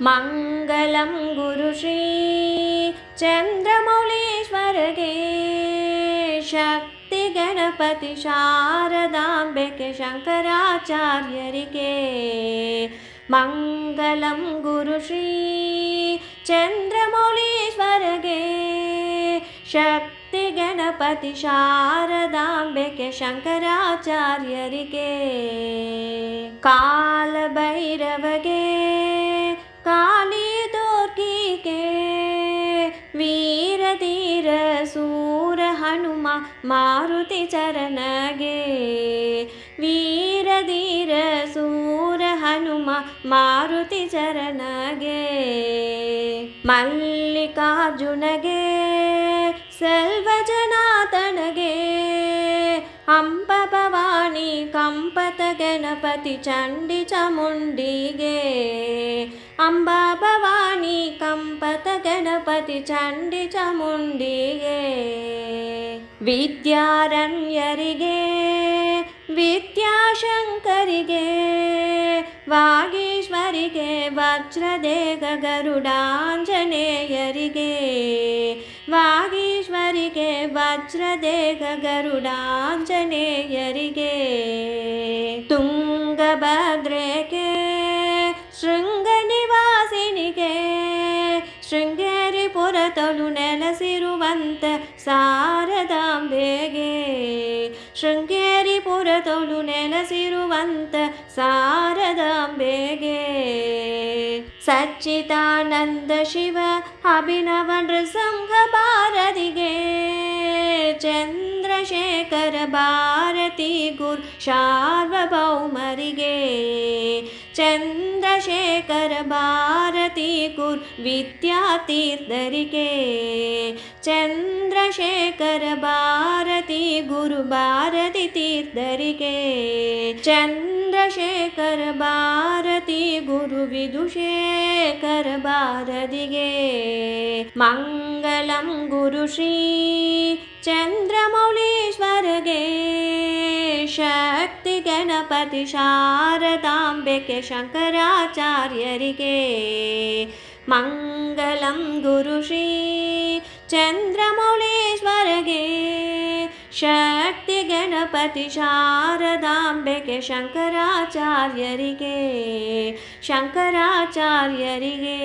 ಮಂಗಲಂ ಗುರು ಶ್ರೀ ಚಂದ್ರಮೌಳೀಶ್ವರಗೆ, ಶಕ್ತಿ ಗಣಪತಿ ಶಾರದಾಂಬೆಗೆ ಶಂಕರಾಚಾರ್ಯರಿಗೆ. ಮಂಗಲಂ ಗುರು ಶ್ರೀ ಚಂದ್ರಮೌಳೀಶ್ವರಗೆ, ಶಕ್ತಿ ಗಣಪತಿ ಶಾರದಾಂಬೆಗೆ ಶಂಕರಾಚಾರ್ಯರಿಗೆ. ಕಾಲಭೈರವಗೆ, ಕಾಳಿ ದುರ್ಗಿಗೆ, ವೀರಧೀರ ಸೂರ ಹನುಮ ಮಾರುತಿ ಚರಣಗೆ. ವೀರಧೀರ ಸೂರ ಹನುಮ ಮಾರುತಿ ಚರಣಗೆ. ಮಲ್ಲಿಕಾರ್ಜುನಗೆ, ಸರ್ವಜನಾತನಗೆ, ಅಂಬ ಭವಾನಿ ಕಂಪತ ಗಣಪತಿ ಚಂಡಿ ಚಾಮುಂಡಿಗೆ. ಅಂಬ ಭವಾನಿ ಕಂಪತ ಗಣಪತಿ ಚಂಡಿ ಚಾಮುಂಡಿಗೆ. ವಿದ್ಯಾರಣ್ಯರಿಗೆ, ವಿದ್ಯಾಶಂಕರಿಗೆ, ವಾಗೀಶ್ವರಿಗೆ, ವಜ್ರದೇಗ ಗರುಡಾಂಜನೇಯರಿಗೆ. ವಾಗೀಶ್ವರಿಗೆ, ವಜ್ರದೇಗ ಗರುಡಾಂಜನೇಯರಿಗೆ. ತುಂಗಭದ್ರೆಗೆ, ಶೃಂಗ ನಿವಾಸಿನಿಗೆ, ಶೃಂಗೇರಿ ಪುರತೊಲು ನೆಲೆಸಿರುವಂತ ಶಾರದಾಂಬೆಗೆ. ಶೃಂಗೇರಿ ಪುರತೊಲು ನೆಲೆಸಿರುವಂತ ಶಾರದಾಂಬೆಗೆ. ಸಚ್ಚಿದಾನಂದ ಶಿವ ಅಭಿನವ ನೃಸಿಂಹ ಭಾರತಿಗೆ, ಚಂದ್ರಶೇಖರ ಭಾರತಿ ಗುರು ಸಾರ್ವಭೌಮರಿಗೆ. ಚಂದ್ರಶೇಖರ ಭಾರತಿ ಗುರು ವಿದ್ಯಾತೀರ್ಥರಿಗೆ. ಚಂದ್ರಶೇಖರ ಭಾರತಿ ಗುರು ಭಾರತಿ ತೀರ್ಥರಿಗೆ. ಚಂದ್ರಶೇಖರ ಭಾರತಿ ಗುರು ವಿಧುಶೇಖರ ಭಾರತಿಗೆ. ಮಂಗಲಂ ಗುರು ಶ್ರೀ ಚಂದ್ರಮೌಳೀಶ್ವರಗೆ, ಶಕ್ತಿ ಗಣಪತಿ ಶಾರದಾಂಬೆಗೆ ಶಂಕರಾಚಾರ್ಯರಿಗೆ. ಮಂಗಲಂ ಗುರು ಶ್ರೀ ಚಂದ್ರಮೌಳೀಶ್ವರಗೆ, ಶಕ್ತಿ ಗಣಪತಿ ಶಾರದಾಂಬೆಗೆ ಶಂಕರಾಚಾರ್ಯರಿಗೆ. ಶಂಕರಾಚಾರ್ಯರಿಗೆ,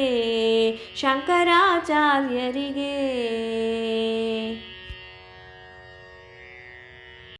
ಶಂಕರಾಚಾರ್ಯರಿಗೆ.